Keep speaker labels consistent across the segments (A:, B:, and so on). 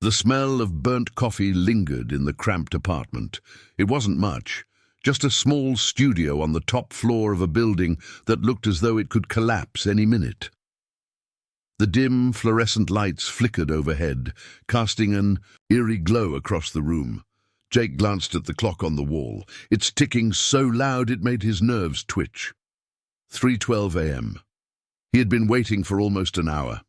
A: The smell of burnt coffee lingered in the cramped apartment. It wasn't much, just a small studio on the top floor of a building that looked as though it could collapse any minute. The dim, fluorescent lights flickered overhead, casting an eerie glow across the room. Jake glanced at the clock on the wall, its ticking so loud it made his nerves twitch. 3:12 a.m. He had been waiting for almost an hour.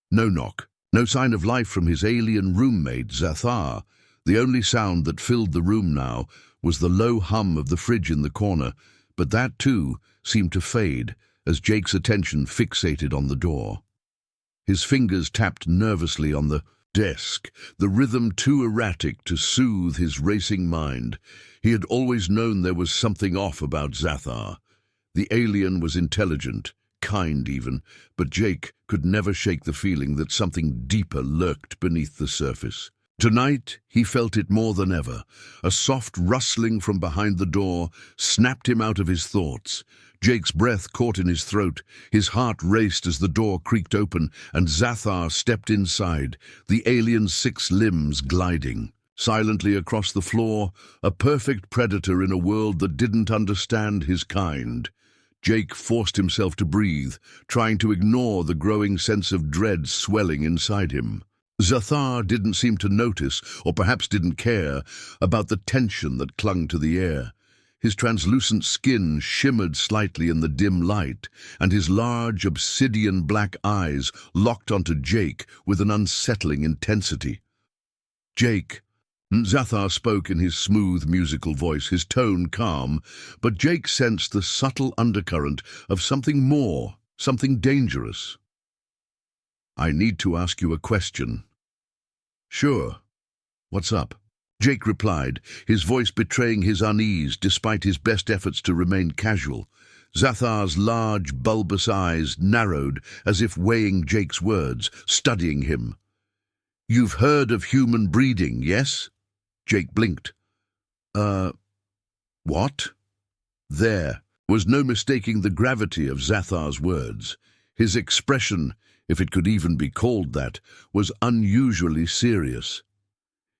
A: No knock, no sign of life from his alien roommate, Zathar. The only sound that filled the room now was the low hum of the fridge in the corner, but that too seemed to fade as Jake's attention fixated on the door. His fingers tapped nervously on the desk, the rhythm too erratic to soothe his racing mind. He had always known there was something off about Zathar. The alien was intelligent, kind even, but Jake could never shake the feeling that something deeper lurked beneath the surface. Tonight, he felt it more than ever. A soft rustling from behind the door snapped him out of his thoughts. Jake's breath caught in his throat. His heart raced as the door creaked open and Zathar stepped inside, the alien's 6 limbs gliding. Silently across the floor, a perfect predator in a world that didn't understand his kind. Jake forced himself to breathe, trying to ignore the growing sense of dread swelling inside him. Zathar didn't seem to notice, or perhaps didn't care, about the tension that clung to the air. His translucent skin shimmered slightly in the dim light, and his large, obsidian-black eyes locked onto Jake with an unsettling intensity. "Jake," Zathar spoke in his smooth, musical voice, his tone calm, but Jake sensed the subtle undercurrent of something more, something dangerous. "I need to ask you a question." "Sure. What's up?" Jake replied, his voice betraying his unease despite his best efforts to remain casual. Zathar's large, bulbous eyes narrowed as if weighing Jake's words, studying him. "You've heard of human breeding, yes?" Jake blinked. What?" There was no mistaking the gravity of Zathar's words. His expression, if it could even be called that, was unusually serious.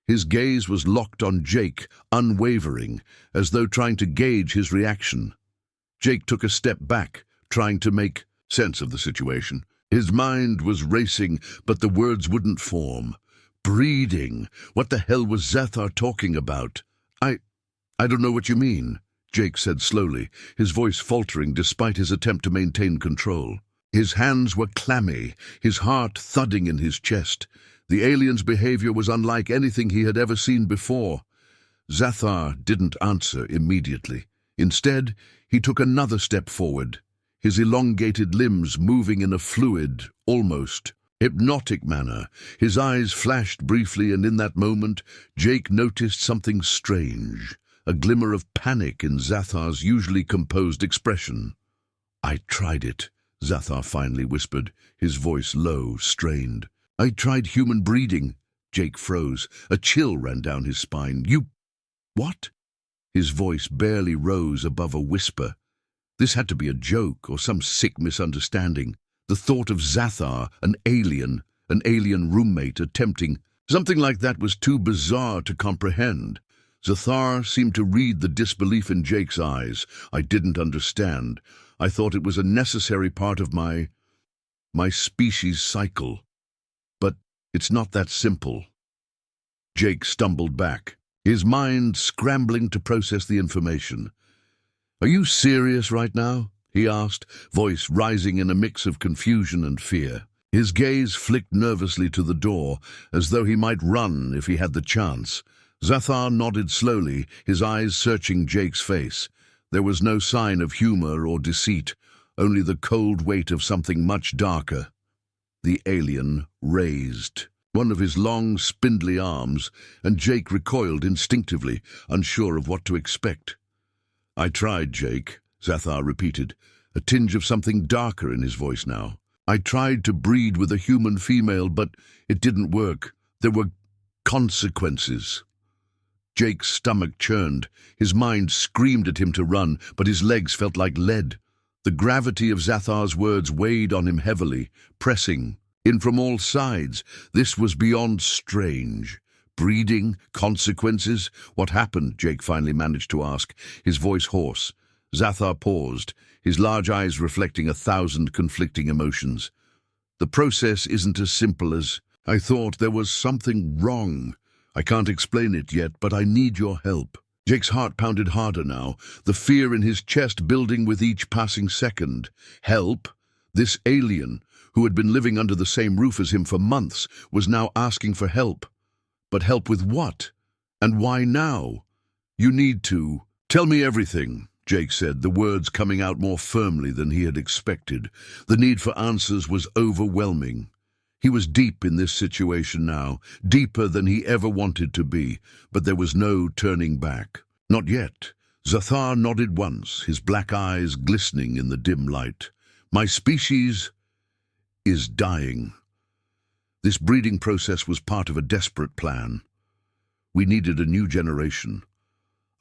A: His gaze was locked on Jake, unwavering, as though trying to gauge his reaction. Jake took a step back, trying to make sense of the situation. His mind was racing, but the words wouldn't form. Breeding? What the hell was Zathar talking about? I don't know what you mean," Jake said slowly, his voice faltering despite his attempt to maintain control. His hands were clammy, his heart thudding in his chest. The alien's behavior was unlike anything he had ever seen before. Zathar didn't answer immediately. Instead, he took another step forward, his elongated limbs moving in a fluid, almost hypnotic manner. His eyes flashed briefly, and in that moment, Jake noticed something strange, a glimmer of panic in Zathar's usually composed expression. "I tried it," Zathar finally whispered, his voice low, strained. "I tried human breeding." Jake froze. A chill ran down his spine. "You... what?" His voice barely rose above a whisper. This had to be a joke or some sick misunderstanding. The thought of Zathar, an alien roommate attempting something like that was too bizarre to comprehend. Zathar seemed to read the disbelief in Jake's eyes. "I didn't understand. I thought it was a necessary part of my species cycle. But it's not that simple." Jake stumbled back, his mind scrambling to process the information. "Are you serious right now?" he asked, voice rising in a mix of confusion and fear. His gaze flicked nervously to the door, as though he might run if he had the chance. Zathar nodded slowly, his eyes searching Jake's face. There was no sign of humor or deceit, only the cold weight of something much darker. The alien raised one of his long, spindly arms, and Jake recoiled instinctively, unsure of what to expect. "I tried, Jake," Zathar repeated, a tinge of something darker in his voice now. "I tried to breed with a human female, but it didn't work. There were consequences." Jake's stomach churned. His mind screamed at him to run, but his legs felt like lead. The gravity of Zathar's words weighed on him heavily, pressing. in from all sides. This was beyond strange. Breeding? Consequences? What happened? Jake finally managed to ask, his voice hoarse. Zathar paused, his large eyes reflecting 1,000 conflicting emotions. The process isn't as simple as, I thought there was something wrong. I can't explain it yet, but I need your help. Jake's heart pounded harder now, the fear in his chest building with each passing second. Help? This alien, who had been living under the same roof as him for months, was now asking for help. But help with what? And why now? You need to tell me everything, Jake said, the words coming out more firmly than he had expected. The need for answers was overwhelming. He was deep in this situation now, deeper than he ever wanted to be, but there was no turning back. Not yet. Zathar nodded once, his black eyes glistening in the dim light. My species is dying. This breeding process was part of a desperate plan. We needed a new generation,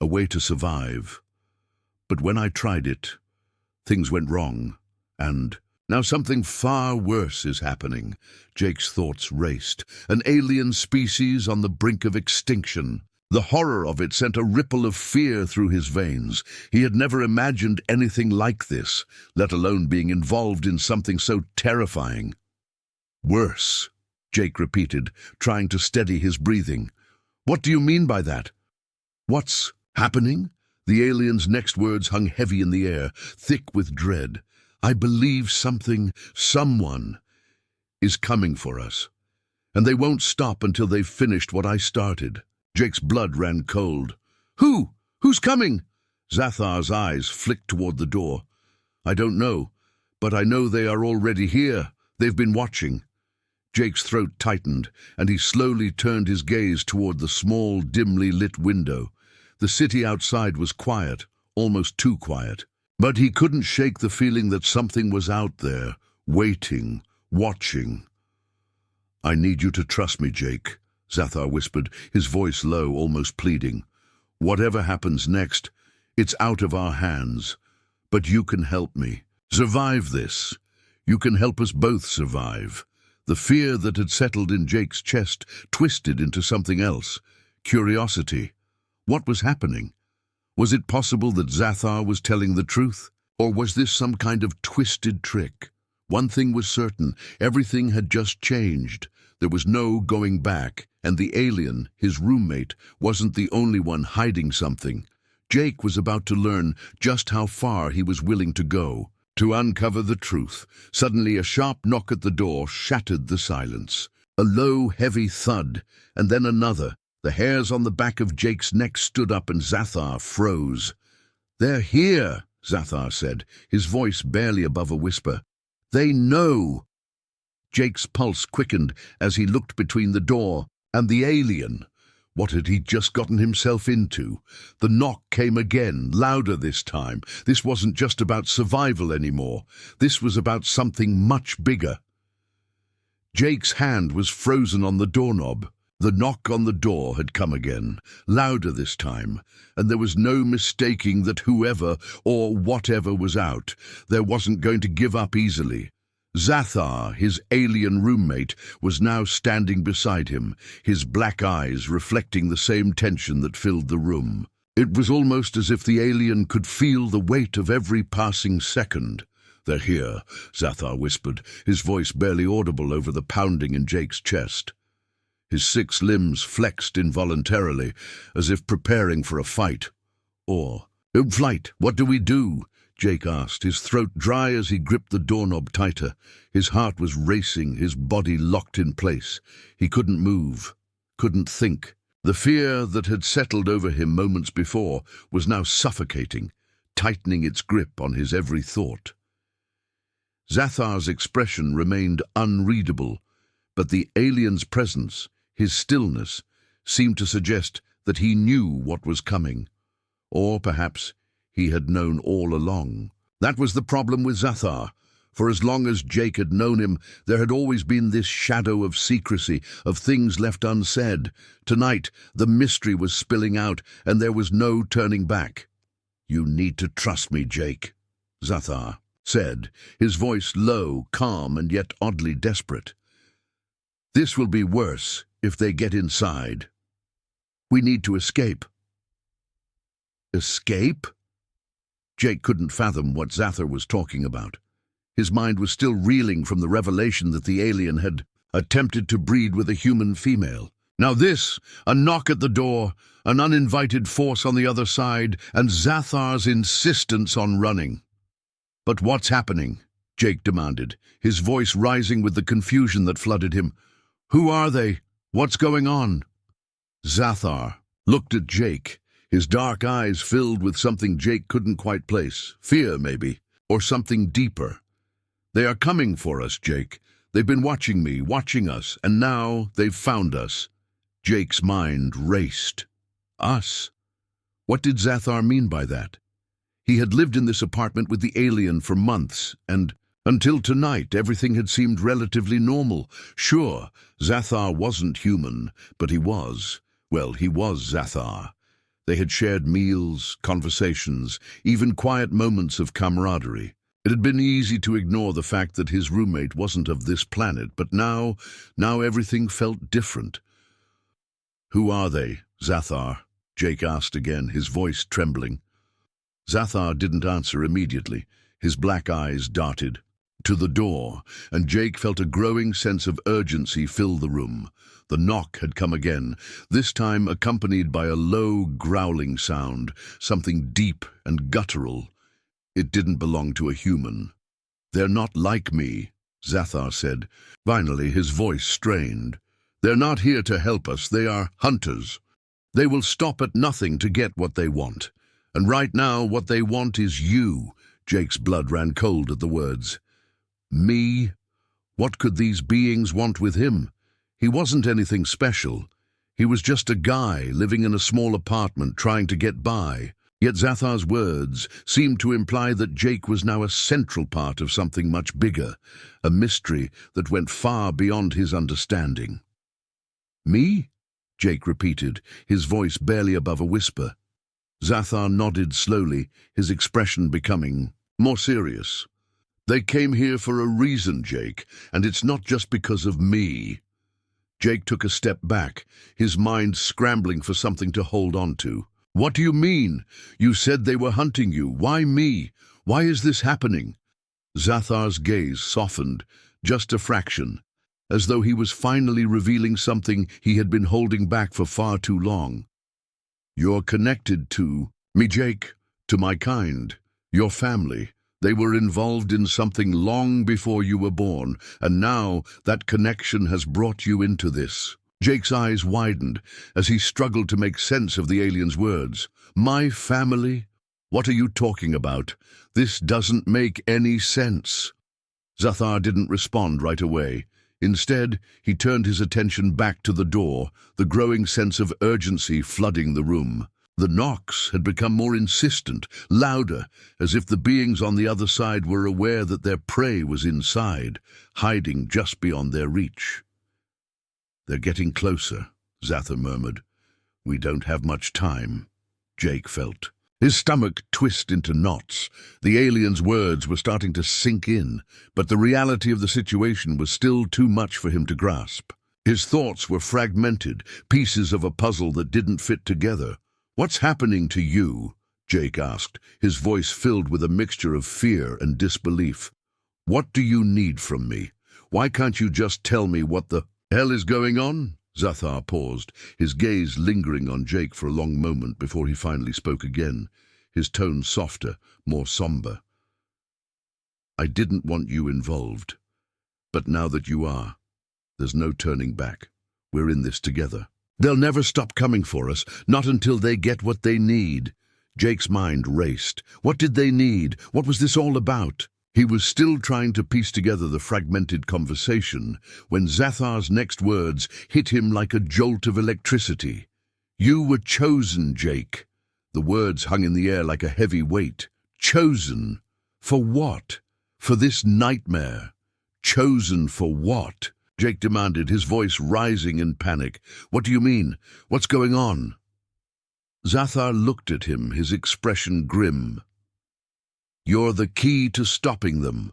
A: a way to survive. But when I tried it, things went wrong, and now something far worse is happening. Jake's thoughts raced. An alien species on the brink of extinction. The horror of it sent a ripple of fear through his veins. He had never imagined anything like this, let alone being involved in something so terrifying. Worse, Jake repeated, trying to steady his breathing. What do you mean by that? What's happening? The alien's next words hung heavy in the air, thick with dread. I believe someone is coming for us. And they won't stop until they've finished what I started. Jake's blood ran cold. Who? Who's coming? Zathar's eyes flicked toward the door. I don't know, but I know they are already here. They've been watching. Jake's throat tightened, and he slowly turned his gaze toward the small, dimly lit window. The city outside was quiet, almost too quiet. But he couldn't shake the feeling that something was out there, waiting, watching. I need you to trust me, Jake, Zathar whispered, his voice low, almost pleading. Whatever happens next, it's out of our hands. But you can help me. Survive this. You can help us both survive. The fear that had settled in Jake's chest twisted into something else. Curiosity. What was happening? Was it possible that Zathar was telling the truth? Or was this some kind of twisted trick? One thing was certain, everything had just changed. There was no going back, and the alien, his roommate, wasn't the only one hiding something. Jake was about to learn just how far he was willing to go, to uncover the truth. Suddenly a sharp knock at the door shattered the silence. A low, heavy thud, and then another. The hairs on the back of Jake's neck stood up and Zathar froze. They're here, Zathar said, his voice barely above a whisper. They know. Jake's pulse quickened as he looked between the door and the alien. What had he just gotten himself into? The knock came again, louder this time. This wasn't just about survival anymore. This was about something much bigger. Jake's hand was frozen on the doorknob. The knock on the door had come again, louder this time, and there was no mistaking that whoever or whatever was out. There wasn't going to give up easily. Zathar, his alien roommate, was now standing beside him, his black eyes reflecting the same tension that filled the room. It was almost as if the alien could feel the weight of every passing second. They're here, Zathar whispered, his voice barely audible over the pounding in Jake's chest. His 6 limbs flexed involuntarily, as if preparing for a fight. Flight, what do we do? Jake asked, his throat dry as he gripped the doorknob tighter. His heart was racing, his body locked in place. He couldn't move, couldn't think. The fear that had settled over him moments before was now suffocating, tightening its grip on his every thought. Zathar's expression remained unreadable, but the alien's presence, his stillness, seemed to suggest that he knew what was coming. Or perhaps he had known all along. That was the problem with Zathar. For as long as Jake had known him, there had always been this shadow of secrecy, of things left unsaid. Tonight, the mystery was spilling out, and there was no turning back. You need to trust me, Jake, Zathar said, his voice low, calm, and yet oddly desperate. This will be worse if they get inside. We need to escape. Escape? Jake couldn't fathom what Zathar was talking about. His mind was still reeling from the revelation that the alien had attempted to breed with a human female. Now this, a knock at the door, an uninvited force on the other side, and Zathar's insistence on running. "But what's happening?" Jake demanded, his voice rising with the confusion that flooded him. "Who are they? What's going on?" Zathar looked at Jake, his dark eyes filled with something Jake couldn't quite place. Fear, maybe, or something deeper. "They are coming for us, Jake. They've been watching me, watching us, and now they've found us." Jake's mind raced. Us? What did Zathar mean by that? He had lived in this apartment with the alien for months, and until tonight everything had seemed relatively normal. Sure, Zathar wasn't human, but he was. Well, he was Zathar. They had shared meals, conversations, even quiet moments of camaraderie. It had been easy to ignore the fact that his roommate wasn't of this planet, but now everything felt different. "Who are they, Zathar?" Jake asked again, his voice trembling. Zathar didn't answer immediately. His black eyes darted to the door, and Jake felt a growing sense of urgency fill the room. The knock had come again, this time accompanied by a low, growling sound, something deep and guttural. It didn't belong to a human. "They're not like me," Zathar said. Finally, his voice strained. "They're not here to help us. They are hunters. They will stop at nothing to get what they want. And right now, what they want is you." Jake's blood ran cold at the words. Me? What could these beings want with him? He wasn't anything special. He was just a guy living in a small apartment trying to get by. Yet Zathar's words seemed to imply that Jake was now a central part of something much bigger, a mystery that went far beyond his understanding. "Me?" Jake repeated, his voice barely above a whisper. Zathar nodded slowly, his expression becoming more serious. "They came here for a reason, Jake, and it's not just because of me." Jake took a step back, his mind scrambling for something to hold on to. "What do you mean? You said they were hunting you. Why me? Why is this happening?" Zathar's gaze softened, just a fraction, as though he was finally revealing something he had been holding back for far too long. "You're connected to me, Jake, to my kind, your family. They were involved in something long before you were born, and now that connection has brought you into this." Jake's eyes widened as he struggled to make sense of the alien's words. "My family? What are you talking about? This doesn't make any sense." Zathar didn't respond right away. Instead, he turned his attention back to the door, the growing sense of urgency flooding the room. The knocks had become more insistent, louder, as if the beings on the other side were aware that their prey was inside, hiding just beyond their reach. "They're getting closer," Zathar murmured. "We don't have much time," Jake felt. His stomach twisted into knots. The alien's words were starting to sink in, but the reality of the situation was still too much for him to grasp. His thoughts were fragmented, pieces of a puzzle that didn't fit together. "What's happening to you?" Jake asked, his voice filled with a mixture of fear and disbelief. "What do you need from me? Why can't you just tell me what the hell is going on?" Zathar paused, his gaze lingering on Jake for a long moment before he finally spoke again, his tone softer, more somber. "I didn't want you involved, but now that you are, there's no turning back. We're in this together. They'll never stop coming for us, not until they get what they need." Jake's mind raced. What did they need? What was this all about? He was still trying to piece together the fragmented conversation when Zathar's next words hit him like a jolt of electricity. "You were chosen, Jake." The words hung in the air like a heavy weight. Chosen? For what? For this nightmare? Chosen for what? Jake demanded, his voice rising in panic. "What do you mean? What's going on?" Zathar looked at him, his expression grim. "You're the key to stopping them."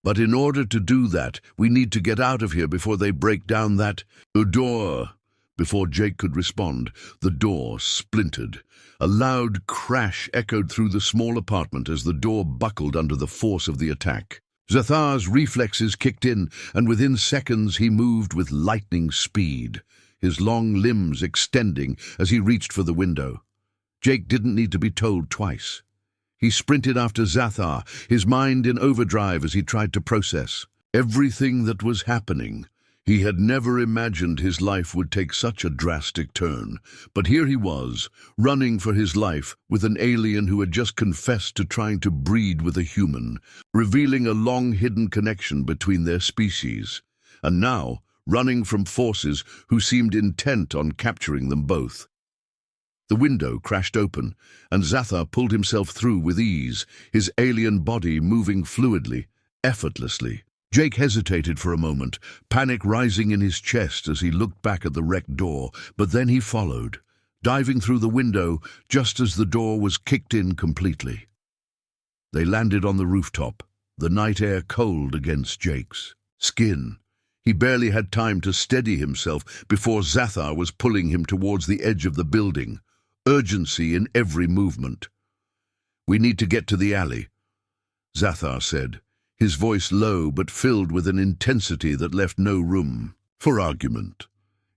A: But in order to do that, we need to get out of here before they break down that door. Before Jake could respond, the door splintered. A loud crash echoed through the small apartment as the door buckled under the force of the attack. Zathar's reflexes kicked in, and within seconds he moved with lightning speed, his long limbs extending as he reached for the window. Jake didn't need to be told twice. He sprinted after Zathar, his mind in overdrive as he tried to process everything that was happening. He had never imagined his life would take such a drastic turn, but here he was, running for his life with an alien who had just confessed to trying to breed with a human, revealing a long-hidden connection between their species, and now running from forces who seemed intent on capturing them both. The window crashed open, and Zathar pulled himself through with ease, his alien body moving fluidly, effortlessly. Jake hesitated for a moment, panic rising in his chest as he looked back at the wrecked door, but then he followed, diving through the window just as the door was kicked in completely. They landed on the rooftop, the night air cold against Jake's skin. He barely had time to steady himself before Zathar was pulling him towards the edge of the building, urgency in every movement. "We need to get to the alley," Zathar said, his voice low but filled with an intensity that left no room for argument.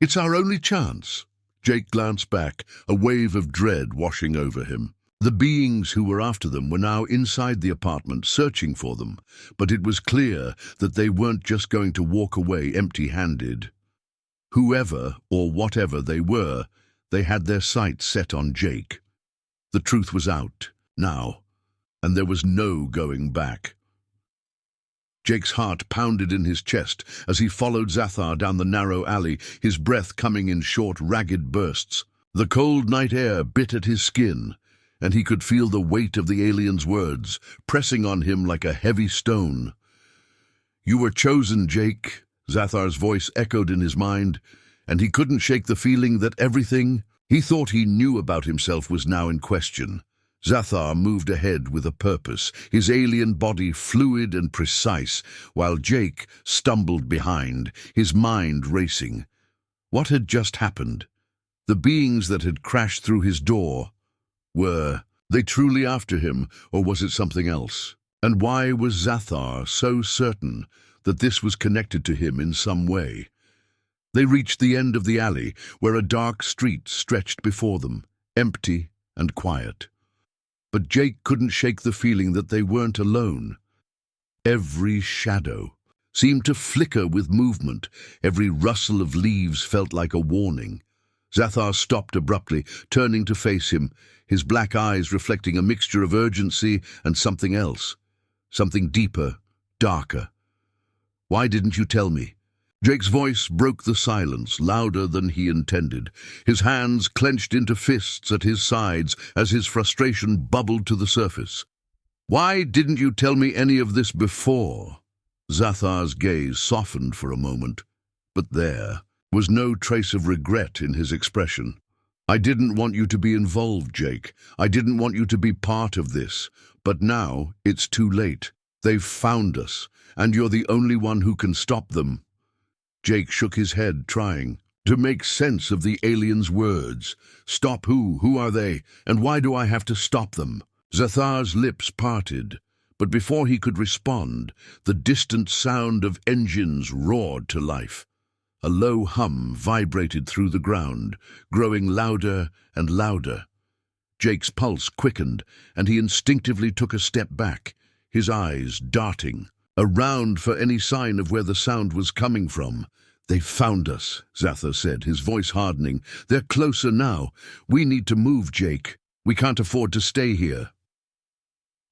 A: "It's our only chance." Jake glanced back, a wave of dread washing over him. The beings who were after them were now inside the apartment, searching for them, but it was clear that they weren't just going to walk away empty-handed. Whoever or whatever they were, they had their sights set on Jake. The truth was out, now, and there was no going back. Jake's heart pounded in his chest as he followed Zathar down the narrow alley, his breath coming in short, ragged bursts. The cold night air bit at his skin, and he could feel the weight of the alien's words, pressing on him like a heavy stone. "You were chosen, Jake," Zathar's voice echoed in his mind, and he couldn't shake the feeling that everything he thought he knew about himself was now in question. Zathar moved ahead with a purpose, his alien body fluid and precise, while Jake stumbled behind, his mind racing. What had just happened? The beings that had crashed through his door, were they truly after him, or was it something else? And why was Zathar so certain that this was connected to him in some way? They reached the end of the alley, where a dark street stretched before them, empty and quiet. But Jake couldn't shake the feeling that they weren't alone. Every shadow seemed to flicker with movement. Every rustle of leaves felt like a warning. Zathar stopped abruptly, turning to face him, his black eyes reflecting a mixture of urgency and something else, something deeper, darker. "Why didn't you tell me?" Jake's voice broke the silence, louder than he intended. His hands clenched into fists at his sides as his frustration bubbled to the surface. "Why didn't you tell me any of this before?" Zathar's gaze softened for a moment, but there was no trace of regret in his expression. "I didn't want you to be involved, Jake. I didn't want you to be part of this. But now it's too late. They've found us, and you're the only one who can stop them." Jake shook his head, trying to make sense of the alien's words. "Stop who? Who are they? And why do I have to stop them?" Zathar's lips parted, but before he could respond, the distant sound of engines roared to life. A low hum vibrated through the ground, growing louder and louder. Jake's pulse quickened, and he instinctively took a step back, his eyes darting around for any sign of where the sound was coming from. "They've found us," Zathar said, his voice hardening. "They're closer now. We need to move, Jake. We can't afford to stay here."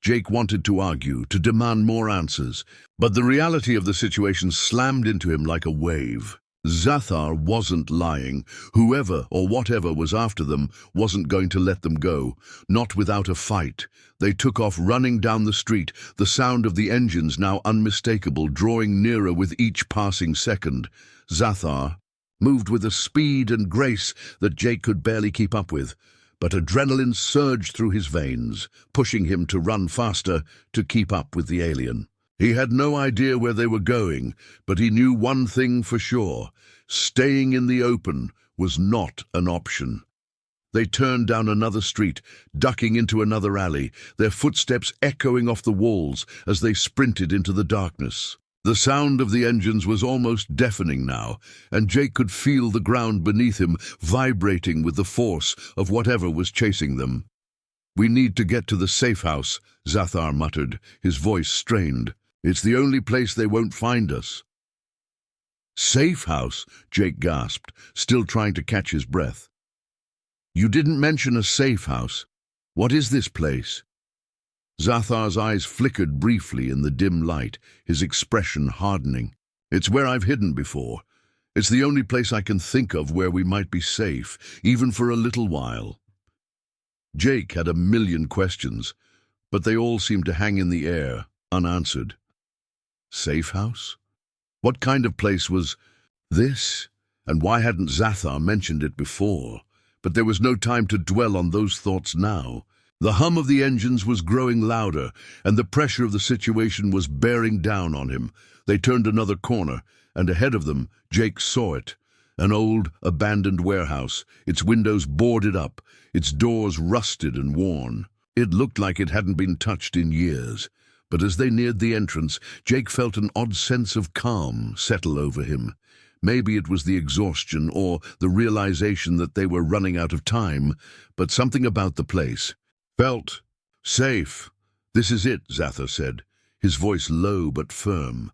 A: Jake wanted to argue, to demand more answers, but the reality of the situation slammed into him like a wave. Zathar wasn't lying. Whoever or whatever was after them wasn't going to let them go, not without a fight. They took off running down the street, the sound of the engines now unmistakable, drawing nearer with each passing second. Zathar moved with a speed and grace that Jake could barely keep up with, but adrenaline surged through his veins, pushing him to run faster to keep up with the alien. He had no idea where they were going, but he knew one thing for sure. Staying in the open was not an option. They turned down another street, ducking into another alley, their footsteps echoing off the walls as they sprinted into the darkness. The sound of the engines was almost deafening now, and Jake could feel the ground beneath him vibrating with the force of whatever was chasing them. "We need to get to the safe house," Zathar muttered, his voice strained. "It's the only place they won't find us." "Safe house?" Jake gasped, still trying to catch his breath. "You didn't mention a safe house. What is this place?" Zathar's eyes flickered briefly in the dim light, his expression hardening. "It's where I've hidden before. It's the only place I can think of where we might be safe, even for a little while." Jake had a million questions, but they all seemed to hang in the air, unanswered. Safe house? What kind of place was this? And why hadn't Zathar mentioned it before? But there was no time to dwell on those thoughts now. The hum of the engines was growing louder, and the pressure of the situation was bearing down on him. They turned another corner, and ahead of them, Jake saw it. An old, abandoned warehouse, its windows boarded up, its doors rusted and worn. It looked like it hadn't been touched in years. But as they neared the entrance, Jake felt an odd sense of calm settle over him. Maybe it was the exhaustion or the realization that they were running out of time, but something about the place felt safe. "This is it," Zathar said, his voice low but firm.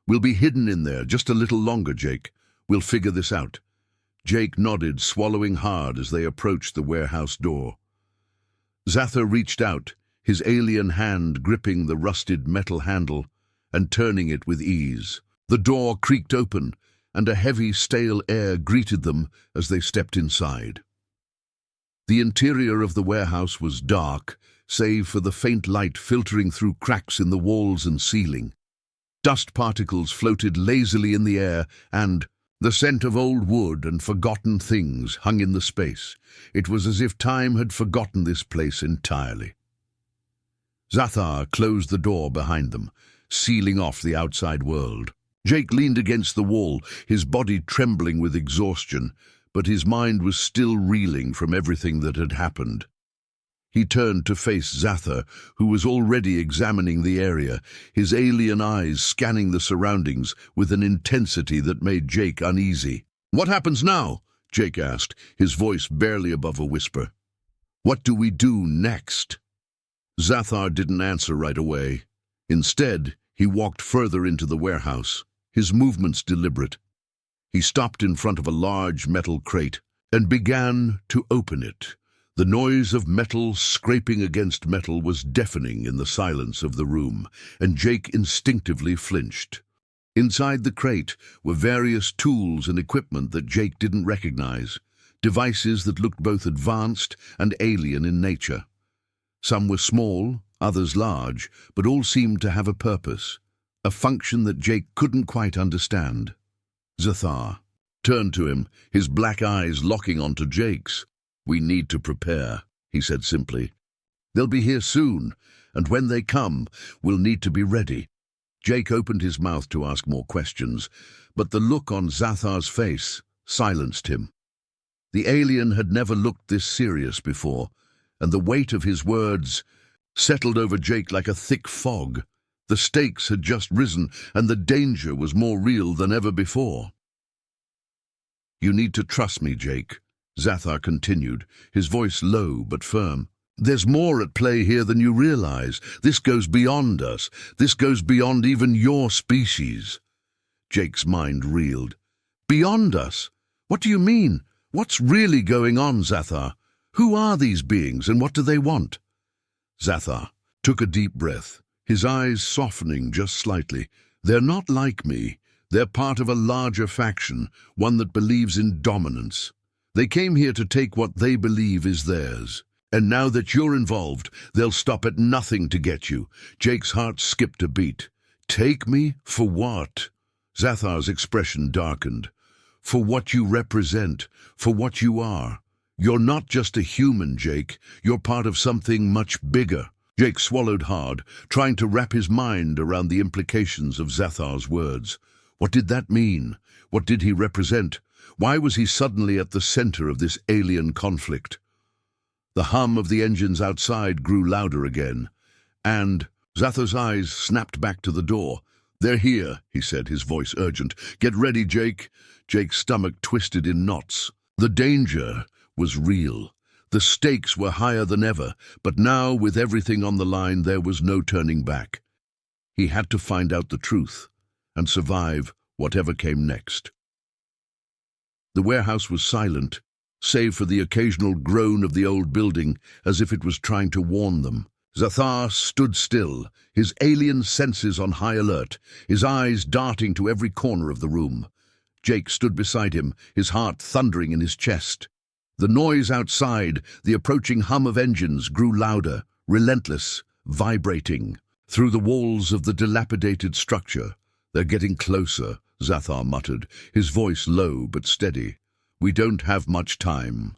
A: "We'll be hidden in there just a little longer, Jake. We'll figure this out." Jake nodded, swallowing hard as they approached the warehouse door. Zathar reached out, his alien hand gripping the rusted metal handle and turning it with ease. The door creaked open, and a heavy, stale air greeted them as they stepped inside. The interior of the warehouse was dark, save for the faint light filtering through cracks in the walls and ceiling. Dust particles floated lazily in the air, and the scent of old wood and forgotten things hung in the space. It was as if time had forgotten this place entirely. Zathar closed the door behind them, sealing off the outside world. Jake leaned against the wall, his body trembling with exhaustion, but his mind was still reeling from everything that had happened. He turned to face Zathar, who was already examining the area, his alien eyes scanning the surroundings with an intensity that made Jake uneasy. "What happens now?" Jake asked, his voice barely above a whisper. "What do we do next?" Zathar didn't answer right away. Instead, he walked further into the warehouse, his movements deliberate. He stopped in front of a large metal crate and began to open it. The noise of metal scraping against metal was deafening in the silence of the room, and Jake instinctively flinched. Inside the crate were various tools and equipment that Jake didn't recognize, devices that looked both advanced and alien in nature. Some were small, others large, but all seemed to have a purpose, a function that Jake couldn't quite understand. Zathar turned to him, his black eyes locking onto Jake's. "We need to prepare," he said simply. "They'll be here soon, and when they come, we'll need to be ready." Jake opened his mouth to ask more questions, but the look on Zathar's face silenced him. The alien had never looked this serious before, and the weight of his words settled over Jake like a thick fog. The stakes had just risen, and the danger was more real than ever before. "You need to trust me, Jake," Zathar continued, his voice low but firm. "There's more at play here than you realize. This goes beyond us. This goes beyond even your species." Jake's mind reeled. "Beyond us? What do you mean? What's really going on, Zathar? Who are these beings, and what do they want?" Zathar took a deep breath, his eyes softening just slightly. "They're not like me. They're part of a larger faction, one that believes in dominance. They came here to take what they believe is theirs. And now that you're involved, they'll stop at nothing to get you." Jake's heart skipped a beat. "Take me? For what?" Zathar's expression darkened. "For what you represent, for what you are. You're not just a human, Jake. You're part of something much bigger. Jake swallowed hard, trying to wrap his mind around the implications of Zathar's words. What did that mean? What did he represent? Why was he suddenly at the center of this alien conflict? The hum of the engines outside grew louder again, and Zathar's eyes snapped back to the door. "They're here," he said, his voice urgent. "Get ready, Jake." Jake's stomach twisted in knots. The danger was real. The stakes were higher than ever, but now, with everything on the line, there was no turning back. He had to find out the truth and survive whatever came next. The warehouse was silent, save for the occasional groan of the old building, as if it was trying to warn them. Zathar stood still, his alien senses on high alert, his eyes darting to every corner of the room. Jake stood beside him, his heart thundering in his chest. The noise outside, the approaching hum of engines, grew louder, relentless, vibrating. Through the walls of the dilapidated structure. "They're getting closer," Zathar muttered, his voice low but steady. "We don't have much time."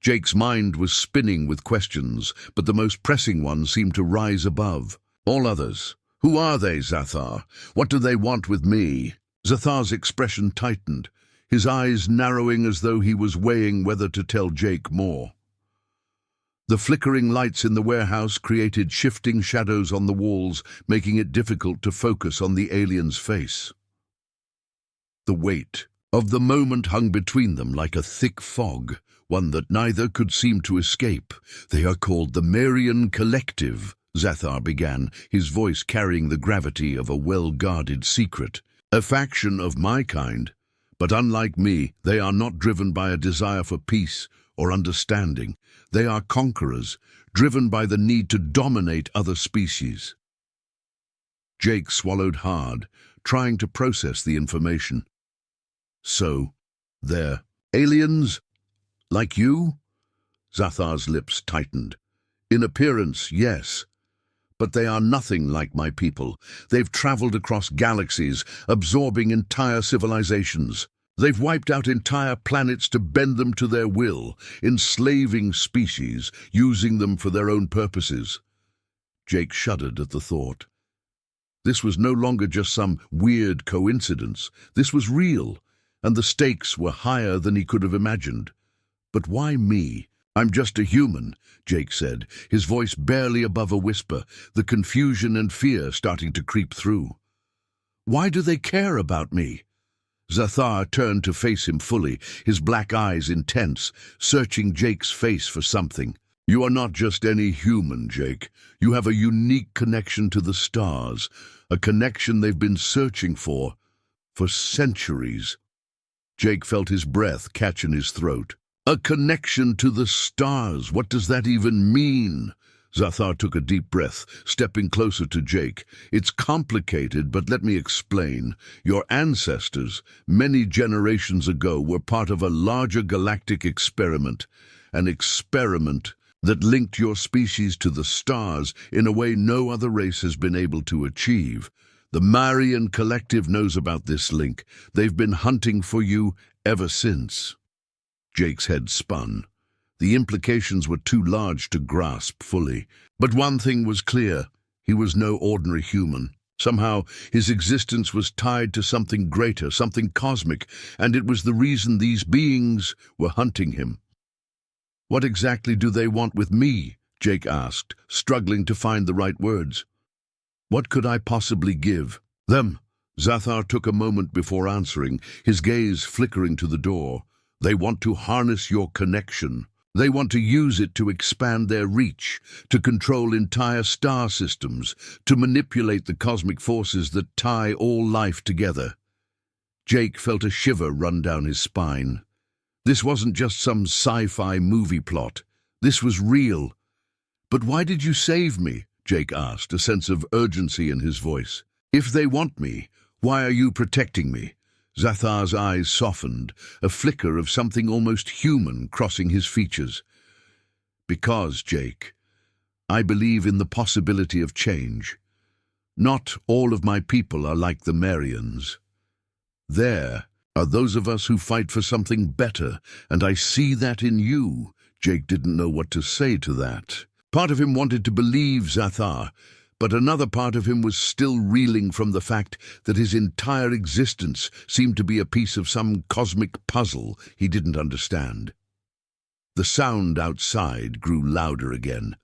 A: Jake's mind was spinning with questions, but the most pressing one seemed to rise above all others. "Who are they, Zathar? What do they want with me?" Zathar's expression tightened, his eyes narrowing as though he was weighing whether to tell Jake more. The flickering lights in the warehouse created shifting shadows on the walls, making it difficult to focus on the alien's face. The weight of the moment hung between them like a thick fog, one that neither could seem to escape. "They are called the Marian Collective," Zathar began, his voice carrying the gravity of a well-guarded secret. "A faction of my kind. But unlike me, they are not driven by a desire for peace or understanding. They are conquerors, driven by the need to dominate other species." Jake swallowed hard, trying to process the information. "So, they're aliens? Like you?" Zathar's lips tightened. "In appearance, yes. But they are nothing like my people. They've traveled across galaxies, absorbing entire civilizations. They've wiped out entire planets to bend them to their will, enslaving species, using them for their own purposes." Jake shuddered at the thought. This was no longer just some weird coincidence. This was real, and the stakes were higher than he could have imagined. "But why me? I'm just a human," Jake said, his voice barely above a whisper, the confusion and fear starting to creep through. "Why do they care about me?" Zathar turned to face him fully, his black eyes intense, searching Jake's face for something. "You are not just any human, Jake. You have a unique connection to the stars, a connection they've been searching for centuries." Jake felt his breath catch in his throat. "A connection to the stars? What does that even mean?" Zathar took a deep breath, stepping closer to Jake. "It's complicated, but let me explain. Your ancestors, many generations ago, were part of a larger galactic experiment. An experiment that linked your species to the stars in a way no other race has been able to achieve. The Marian Collective knows about this link. They've been hunting for you ever since." Jake's head spun. The implications were too large to grasp fully. But one thing was clear. He was no ordinary human. Somehow, his existence was tied to something greater, something cosmic, and it was the reason these beings were hunting him. "What exactly do they want with me?" Jake asked, struggling to find the right words. "What could I possibly give them?" Zathar took a moment before answering, his gaze flickering to the door. "They want to harness your connection. They want to use it to expand their reach, to control entire star systems, to manipulate the cosmic forces that tie all life together." Jake felt a shiver run down his spine. This wasn't just some sci-fi movie plot. This was real. "But why did you save me?" Jake asked, a sense of urgency in his voice. "If they want me, why are you protecting me?" Zathar's eyes softened, a flicker of something almost human crossing his features. "Because, Jake, I believe in the possibility of change. Not all of my people are like the Marians. There are those of us who fight for something better, and I see that in you." Jake didn't know what to say to that. Part of him wanted to believe Zathar, but another part of him was still reeling from the fact that his entire existence seemed to be a piece of some cosmic puzzle he didn't understand. The sound outside grew louder again,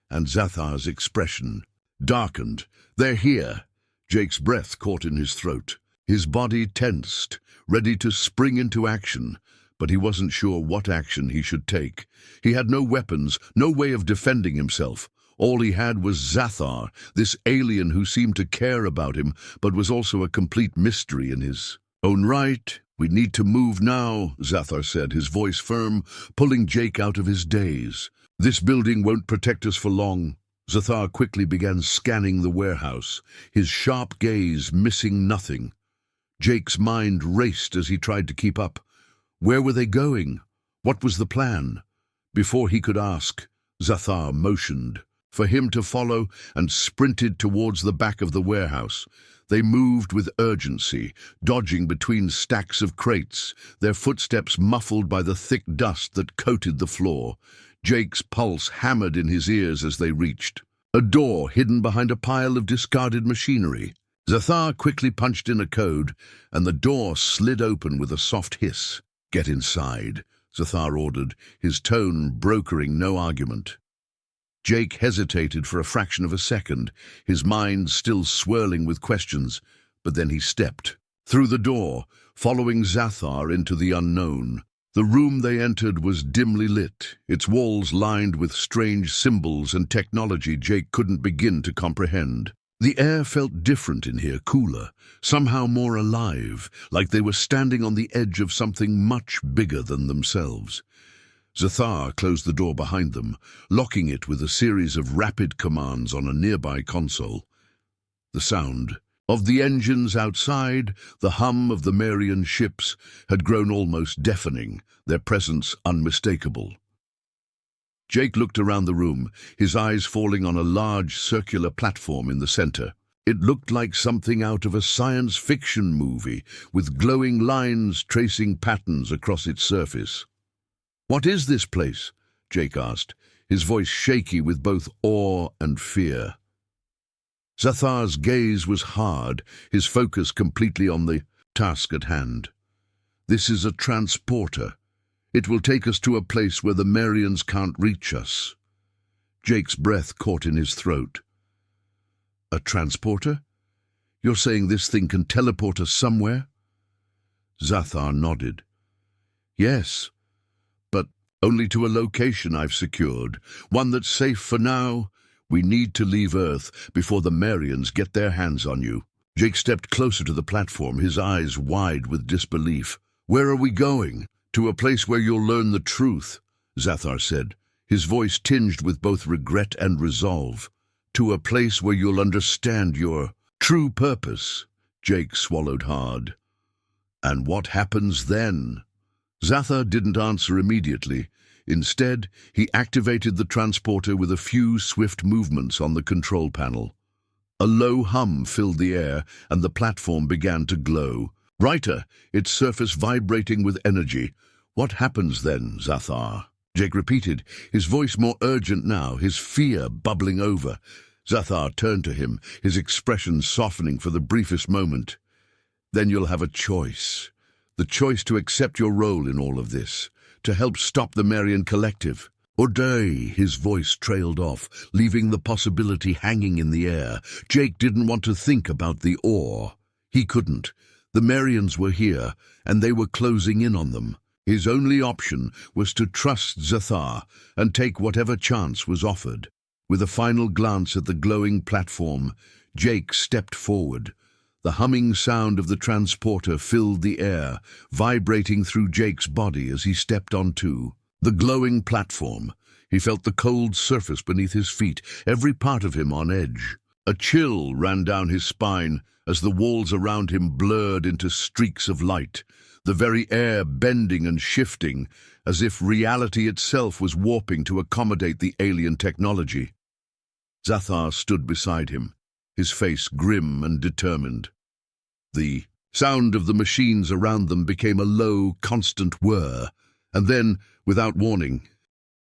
A: and Zathar's expression darkened. "They're here." Jake's breath caught in his throat. His body tensed, ready to spring into action, but he wasn't sure what action he should take. He had no weapons, no way of defending himself. All he had was Zathar, this alien who seemed to care about him, but was also a complete mystery in his own right. "We need to move now," Zathar said, his voice firm, pulling Jake out of his daze. "This building won't protect us for long." Zathar quickly began scanning the warehouse, his sharp gaze missing nothing. Jake's mind raced as he tried to keep up. Where were they going? What was the plan? Before he could ask, Zathar motioned for him to follow and sprinted towards the back of the warehouse. They moved with urgency, dodging between stacks of crates, their footsteps muffled by the thick dust that coated the floor. Jake's pulse hammered in his ears as they reached a door hidden behind a pile of discarded machinery. Zathar quickly punched in a code, and the door slid open with a soft hiss. "Get inside," Zathar ordered, his tone brokering no argument. Jake hesitated for a fraction of a second, his mind still swirling with questions, but then he stepped through the door, following Zathar into the unknown. The room they entered was dimly lit, its walls lined with strange symbols and technology Jake couldn't begin to comprehend. The air felt different in here, cooler, somehow more alive, like they were standing on the edge of something much bigger than themselves. Zathar closed the door behind them, locking it with a series of rapid commands on a nearby console. The sound of the engines outside, the hum of the Marian ships, had grown almost deafening, their presence unmistakable. Jake looked around the room, his eyes falling on a large circular platform in the center. It looked like something out of a science fiction movie, with glowing lines tracing patterns across its surface. "What is this place?" Jake asked, his voice shaky with both awe and fear. Zathar's gaze was hard, his focus completely on the task at hand. "This is a transporter. It will take us to a place where the Marians can't reach us." Jake's breath caught in his throat. "A transporter? You're saying this thing can teleport us somewhere?" Zathar nodded. "Yes, but only to a location I've secured, one that's safe for now. We need to leave Earth before the Marians get their hands on you." Jake stepped closer to the platform, his eyes wide with disbelief. "Where are we going?" "To a place where you'll learn the truth," Zathar said, his voice tinged with both regret and resolve. "To a place where you'll understand your true purpose." Jake swallowed hard. "And what happens then?" Zathar didn't answer immediately. Instead, he activated the transporter with a few swift movements on the control panel. A low hum filled the air, and the platform began to glow. Brighter, its surface vibrating with energy. "What happens then, Zathar?" Jake repeated, his voice more urgent now, his fear bubbling over. Zathar turned to him, his expression softening for the briefest moment. "Then you'll have a choice. The choice to accept your role in all of this, to help stop the Marian Collective. Or die." His voice trailed off, leaving the possibility hanging in the air. Jake didn't want to think about the or. He couldn't. The Marians were here, and they were closing in on them. His only option was to trust Zathar and take whatever chance was offered. With a final glance at the glowing platform, Jake stepped forward. The humming sound of the transporter filled the air, vibrating through Jake's body as he stepped onto the glowing platform. He felt the cold surface beneath his feet, every part of him on edge. A chill ran down his spine as the walls around him blurred into streaks of light, the very air bending and shifting, as if reality itself was warping to accommodate the alien technology. Zathar stood beside him, his face grim and determined. The sound of the machines around them became a low, constant whir, and then, without warning,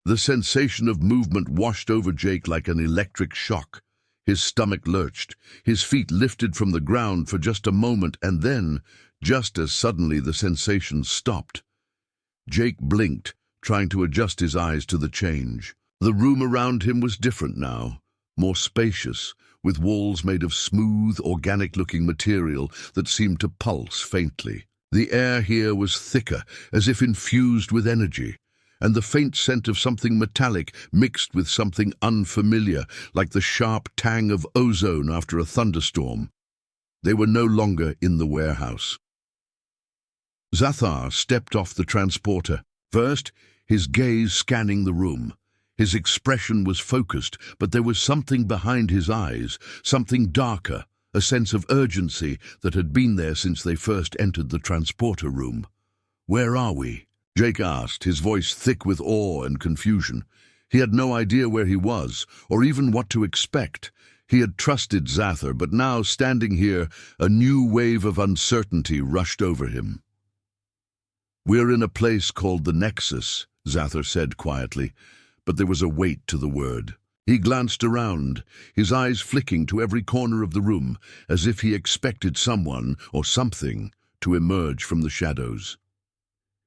A: The sensation of movement washed over Jake like an electric shock. His stomach lurched, his feet lifted from the ground for just a moment, and then, just as suddenly, the sensation stopped. Jake blinked, trying to adjust his eyes to the change. The room around him was different now, more spacious, with walls made of smooth, organic-looking material that seemed to pulse faintly. The air here was thicker, as if infused with energy, and the faint scent of something metallic mixed with something unfamiliar, like the sharp tang of ozone after a thunderstorm. They were no longer in the warehouse. Zathar stepped off the transporter, first, his gaze scanning the room. His expression was focused, but there was something behind his eyes, something darker, a sense of urgency that had been there since they first entered the transporter room. "Where are we?" Jake asked, his voice thick with awe and confusion. He had no idea where he was, or even what to expect. He had trusted Zathar, but now, standing here, a new wave of uncertainty rushed over him. "We're in a place called the Nexus," Zathar said quietly, but there was a weight to the word. He glanced around, his eyes flicking to every corner of the room, as if he expected someone, or something, to emerge from the shadows.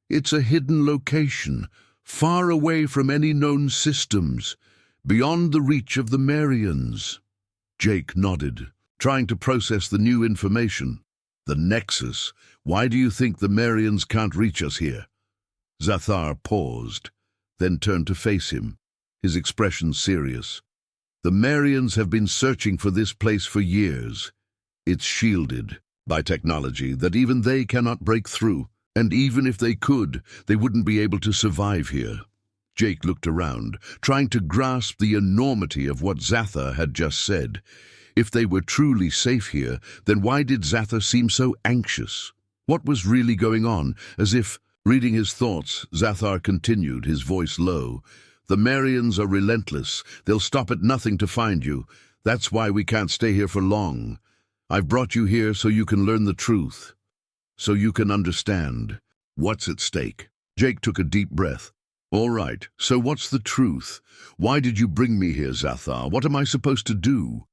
A: "It's a hidden location, far away from any known systems, beyond the reach of the Marians." Jake nodded, trying to process the new information. "The Nexus? Why do you think the Marians can't reach us here?" Zathar paused, then turned to face him, his expression serious. "The Marians have been searching for this place for years. It's shielded by technology that even they cannot break through. And even if they could, they wouldn't be able to survive here." Jake looked around, trying to grasp the enormity of what Zathar had just said. If they were truly safe here, then why did Zathar seem so anxious? What was really going on? As if, reading his thoughts, Zathar continued, his voice low. "The Marians are relentless. They'll stop at nothing to find you. That's why we can't stay here for long. I've brought you here so you can learn the truth. So you can understand what's at stake." Jake took a deep breath. "All right, so what's the truth? Why did you bring me here, Zathar? What am I supposed to do?"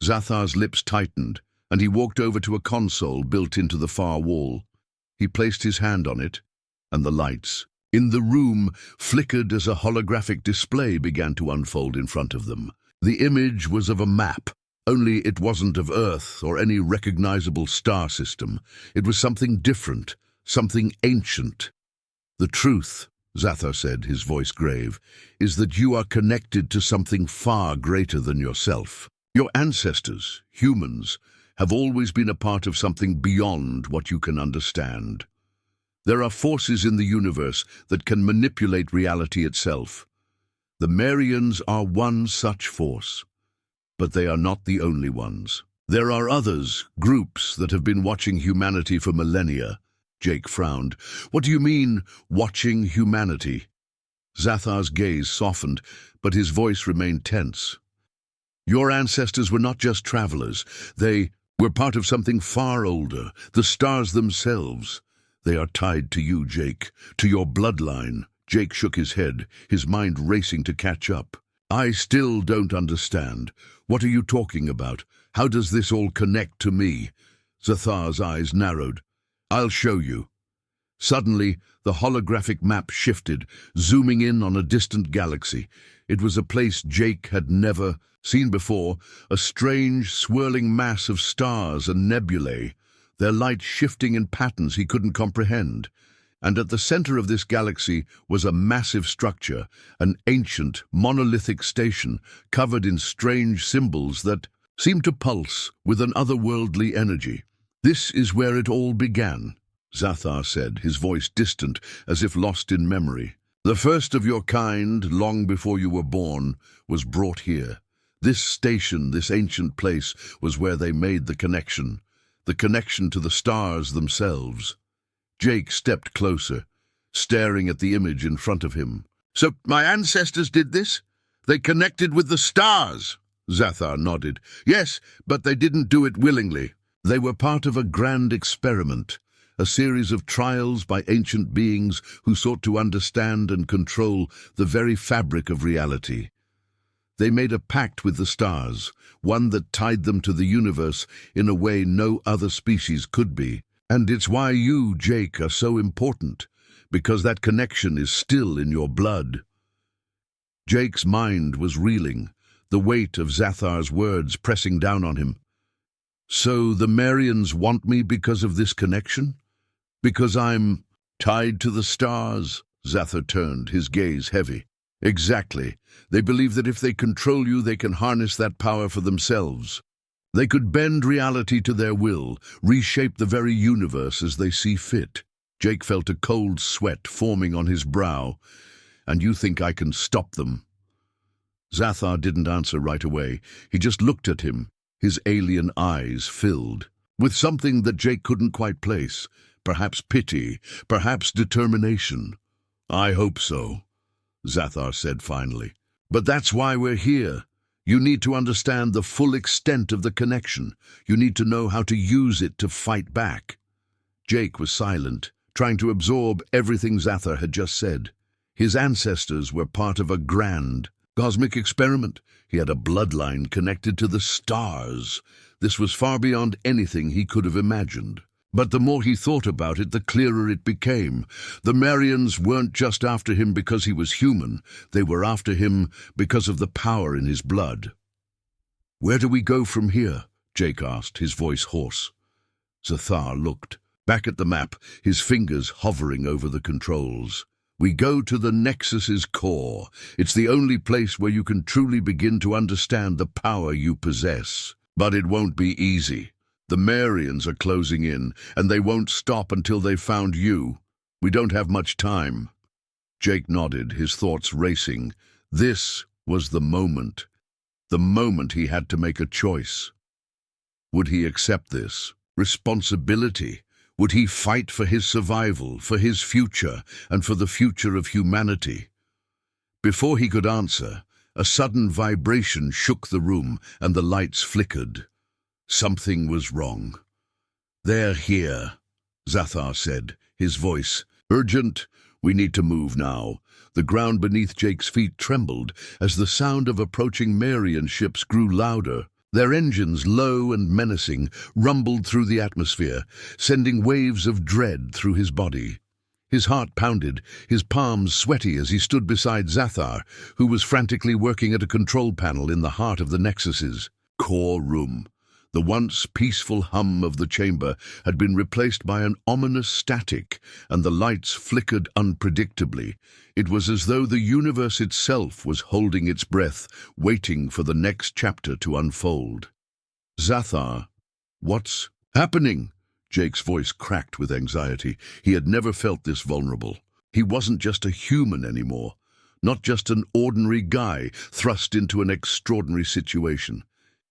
A: Zathar's lips tightened, and he walked over to a console built into the far wall. He placed his hand on it, and the lights in the room flickered as a holographic display began to unfold in front of them. The image was of a map. Only it wasn't of Earth or any recognizable star system. It was something different, something ancient. "The truth," Zathar said, his voice grave, "is that you are connected to something far greater than yourself. Your ancestors, humans, have always been a part of something beyond what you can understand. There are forces in the universe that can manipulate reality itself. The Marians are one such force. But they are not the only ones. There are others, groups that have been watching humanity for millennia." Jake frowned. "What do you mean, watching humanity?" Zathar's gaze softened, but his voice remained tense. "Your ancestors were not just travelers. They were part of something far older, the stars themselves. They are tied to you, Jake, to your bloodline." Jake shook his head, his mind racing to catch up. "I still don't understand. What are you talking about? How does this all connect to me?" Zathar's eyes narrowed. "I'll show you." Suddenly, the holographic map shifted, zooming in on a distant galaxy. It was a place Jake had never seen before, a strange, swirling mass of stars and nebulae, their light shifting in patterns he couldn't comprehend. And at the center of this galaxy was a massive structure, an ancient, monolithic station covered in strange symbols that seemed to pulse with an otherworldly energy. "This is where it all began," Zathar said, his voice distant, as if lost in memory. "The first of your kind, long before you were born, was brought here. This station, this ancient place, was where they made the connection to the stars themselves." Jake stepped closer, staring at the image in front of him. "So my ancestors did this? They connected with the stars?" Zathar nodded. "Yes, but they didn't do it willingly. They were part of a grand experiment, a series of trials by ancient beings who sought to understand and control the very fabric of reality. They made a pact with the stars, one that tied them to the universe in a way no other species could be. And it's why you, Jake, are so important, because that connection is still in your blood. Jake's mind was reeling, the weight of Zathar's words pressing down on him. So the Marians want me because of this connection? Because I'm tied to the stars? Zathar turned, his gaze heavy. Exactly. They believe that if they control you, they can harness that power for themselves. They could bend reality to their will, reshape the very universe as they see fit. Jake felt a cold sweat forming on his brow. And you think I can stop them? Zathar didn't answer right away. He just looked at him, his alien eyes filled with something that Jake couldn't quite place. Perhaps pity, perhaps determination. I hope so, Zathar said finally. But that's why we're here. You need to understand the full extent of the connection. You need to know how to use it to fight back. Jake was silent, trying to absorb everything Zathar had just said. His ancestors were part of a grand, cosmic experiment. He had a bloodline connected to the stars. This was far beyond anything he could have imagined. But the more he thought about it, the clearer it became. The Marians weren't just after him because he was human. They were after him because of the power in his blood. Where do we go from here? Jake asked, his voice hoarse. Zathar looked back at the map, his fingers hovering over the controls. We go to the Nexus's core. It's the only place where you can truly begin to understand the power you possess. But it won't be easy. The Marians are closing in, and they won't stop until they've found you. We don't have much time. Jake nodded, his thoughts racing. This was the moment he had to make a choice. Would he accept this responsibility? Would he fight for his survival, for his future, and for the future of humanity? Before he could answer, a sudden vibration shook the room, and the lights flickered. Something was wrong. They're here, Zathar said, his voice urgent. We need to move now. The ground beneath Jake's feet trembled as the sound of approaching Marian ships grew louder. Their engines, low and menacing, rumbled through the atmosphere, sending waves of dread through his body. His heart pounded, his palms sweaty as he stood beside Zathar, who was frantically working at a control panel in the heart of the Nexus's core room. The once peaceful hum of the chamber had been replaced by an ominous static, and the lights flickered unpredictably. It was as though the universe itself was holding its breath, waiting for the next chapter to unfold. Zathar, what's happening? Jake's voice cracked with anxiety. He had never felt this vulnerable. He wasn't just a human anymore, not just an ordinary guy thrust into an extraordinary situation.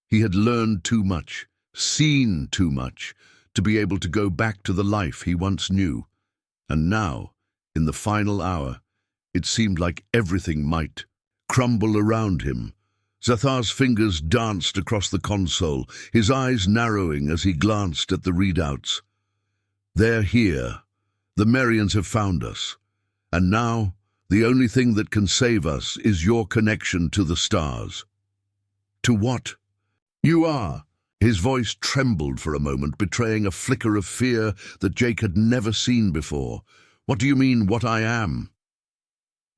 A: He had learned too much, seen too much, to be able to go back to the life he once knew. And now, in the final hour, it seemed like everything might crumble around him. Zathar's fingers danced across the console, his eyes narrowing as he glanced at the readouts. They're here. The Marians have found us. And now, the only thing that can save us is your connection to the stars. To what? You are. His voice trembled for a moment, betraying a flicker of fear that Jake had never seen before. What do you mean, what I am?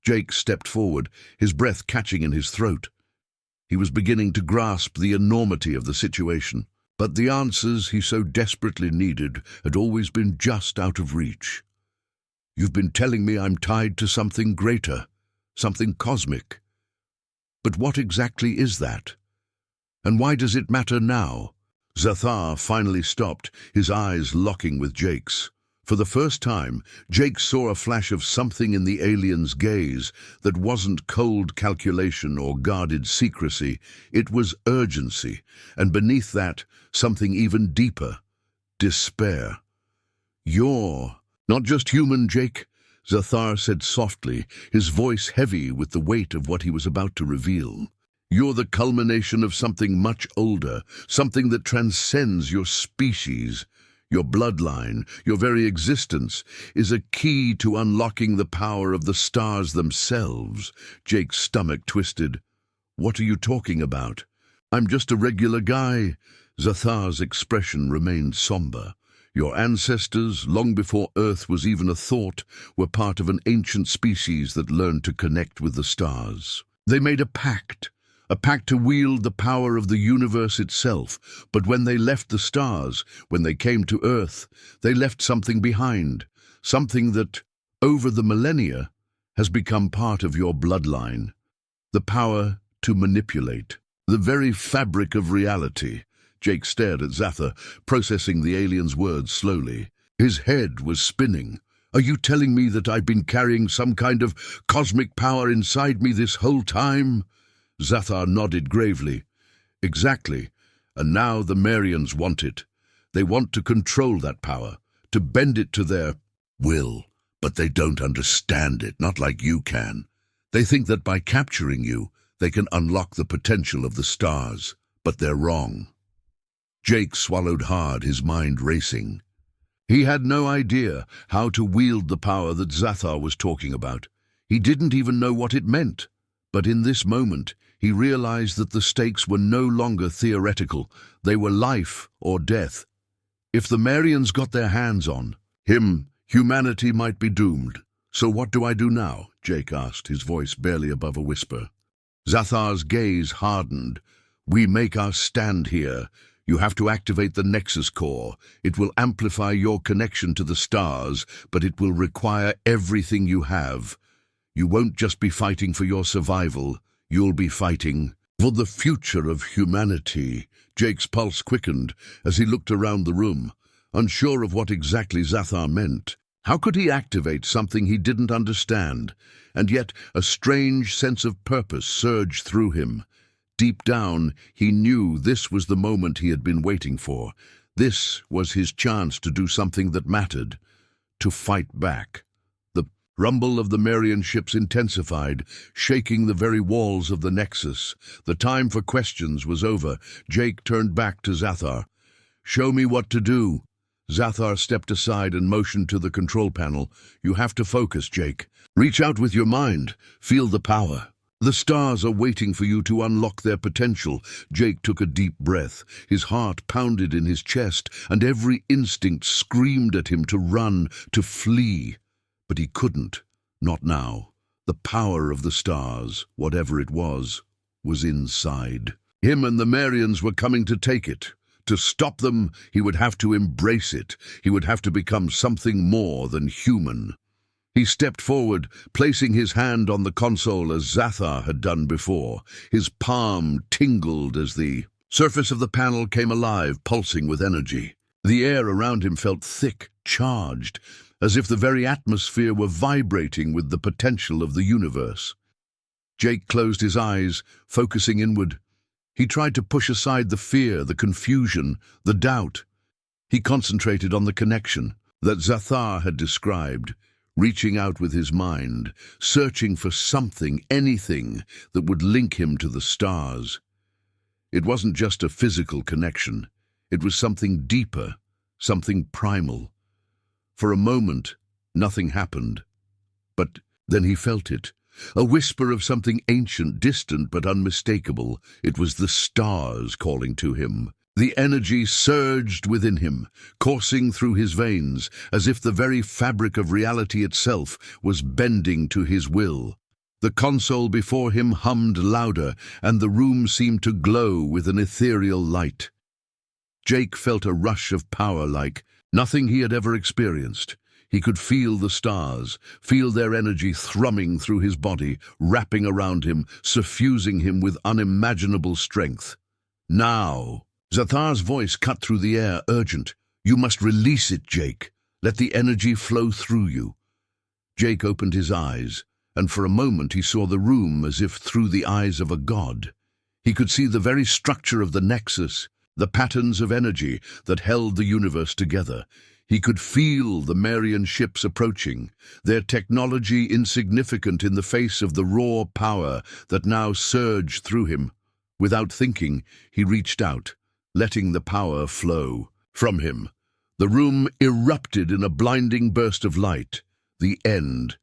A: Jake stepped forward, his breath catching in his throat. He was beginning to grasp the enormity of the situation, but the answers he so desperately needed had always been just out of reach. You've been telling me I'm tied to something greater, something cosmic. But what exactly is that? And why does it matter now? Zathar finally stopped, his eyes locking with Jake's. For the first time, Jake saw a flash of something in the alien's gaze that wasn't cold calculation or guarded secrecy. It was urgency, and beneath that, something even deeper, despair. You're not just human, Jake, Zathar said softly, his voice heavy with the weight of what he was about to reveal. You're the culmination of something much older, something that transcends your species. Your bloodline, your very existence, is a key to unlocking the power of the stars themselves. Jake's stomach twisted. What are you talking about? I'm just a regular guy. Zathar's expression remained somber. Your ancestors, long before Earth was even a thought, were part of an ancient species that learned to connect with the stars. They made a pact to wield the power of the universe itself. But when they left the stars, when they came to Earth, they left something behind, something that, over the millennia, has become part of your bloodline. The power to manipulate. The very fabric of reality. Jake stared at Zathar, processing the alien's words slowly. His head was spinning. Are you telling me that I've been carrying some kind of cosmic power inside me this whole time? Zathar nodded gravely. Exactly. And now the Marians want it. They want to control that power, to bend it to their will. But they don't understand it, not like you can. They think that by capturing you, they can unlock the potential of the stars. But they're wrong. Jake swallowed hard, his mind racing. He had no idea how to wield the power that Zathar was talking about. He didn't even know what it meant. But in this moment, he realized that the stakes were no longer theoretical. They were life or death. If the Marians got their hands on him, humanity might be doomed. So what do I do now? Jake asked, his voice barely above a whisper. Zathar's gaze hardened. We make our stand here. You have to activate the Nexus core. It will amplify your connection to the stars, but it will require everything you have. You won't just be fighting for your survival. You'll be fighting for the future of humanity. Jake's pulse quickened as he looked around the room, unsure of what exactly Zathar meant. How could he activate something he didn't understand? And yet a strange sense of purpose surged through him. Deep down, he knew this was the moment he had been waiting for. This was his chance to do something that mattered, to fight back. The rumble of the Marian ships intensified, shaking the very walls of the Nexus. The time for questions was over. Jake turned back to Zathar. Show me what to do. Zathar stepped aside and motioned to the control panel. You have to focus, Jake. Reach out with your mind. Feel the power. The stars are waiting for you to unlock their potential. Jake took a deep breath. His heart pounded in his chest, and every instinct screamed at him to run, to flee. But he couldn't. Not now. The power of the stars, whatever it was inside. Him and the Marians were coming to take it. To stop them, he would have to embrace it. He would have to become something more than human. He stepped forward, placing his hand on the console as Zathar had done before. His palm tingled as the surface of the panel came alive, pulsing with energy. The air around him felt thick, charged, as if the very atmosphere were vibrating with the potential of the universe. Jake closed his eyes, focusing inward. He tried to push aside the fear, the confusion, the doubt. He concentrated on the connection that Zathar had described, reaching out with his mind, searching for something, anything, that would link him to the stars. It wasn't just a physical connection. It was something deeper, something primal. For a moment, nothing happened. But then he felt it. A whisper of something ancient, distant but unmistakable. It was the stars calling to him. The energy surged within him, coursing through his veins, as if the very fabric of reality itself was bending to his will. The console before him hummed louder, and the room seemed to glow with an ethereal light. Jake felt a rush of power like nothing he had ever experienced. He could feel the stars, feel their energy thrumming through his body, wrapping around him, suffusing him with unimaginable strength. Now! Zathar's voice cut through the air, urgent. You must release it, Jake. Let the energy flow through you. Jake opened his eyes, and for a moment he saw the room as if through the eyes of a god. He could see the very structure of the Nexus, the patterns of energy that held the universe together. He could feel the Marian ships approaching, their technology insignificant in the face of the raw power that now surged through him. Without thinking, he reached out, letting the power flow from him. The room erupted in a blinding burst of light. The end.